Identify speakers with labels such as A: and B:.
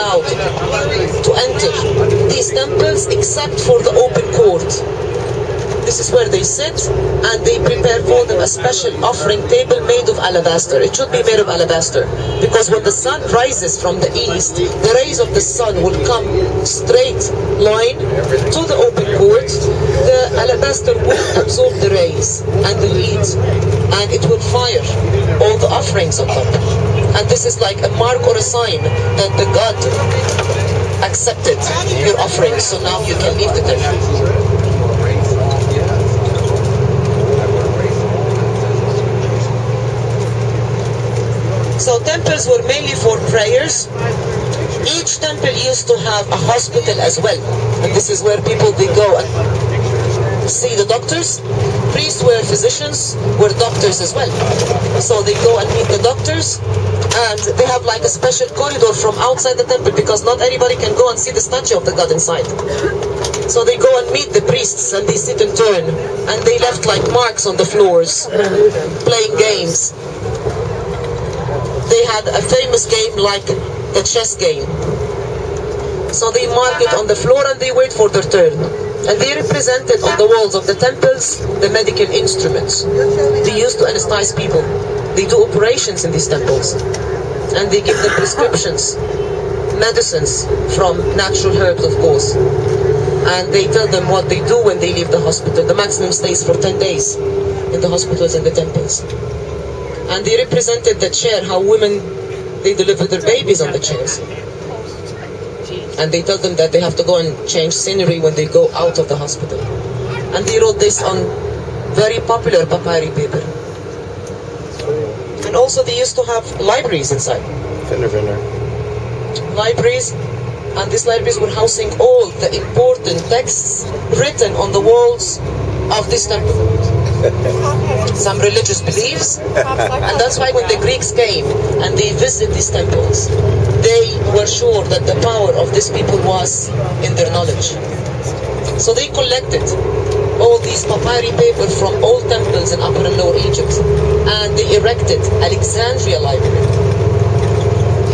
A: allowed to enter these temples except for the open court. This is where they sit, and they prepare for them a special offering table made of alabaster. It should be made of alabaster, because when the sun rises from the east, the rays of the sun will come straight line to the open court. The alabaster will absorb the rays and the heat, and it will fire all the offerings on top. And this is like a mark or a sign that the God accepted your offering, so now you can leave the temple. So temples were mainly for prayers. Each temple used to have a hospital as well. And this is where people, they go and see the doctors. Priests were physicians, were doctors as well. So they go and meet the doctors. And they have like a special corridor from outside the temple, because not anybody can go and see the statue of the god inside. So they go and meet the priests, and they sit in turn. And they left like marks on the floors, playing games. They had a famous game like the chess game. So they mark it on the floor and they wait for their turn. And they represented on the walls of the temples the medical instruments they used to anesthetize people. They do operations in these temples. And they give them prescriptions, medicines from natural herbs, of course. And they tell them what they do when they leave the hospital. The maximum stays for 10 days in the hospitals and the temples. And they represented the chair, how women, they deliver their babies on the chairs. And they tell them that they have to go and change scenery when they go out of the hospital. And they wrote this on very popular papyri paper. And also they used to have libraries inside. Libraries, and these libraries were housing all the important texts written on the walls of this temple. Some religious beliefs, and that's why when the Greeks came and they visited these temples, they were sure that the power of these people was in their knowledge. So they collected all these papyri paper from all temples in Upper and Lower Egypt, and they erected Alexandria Library.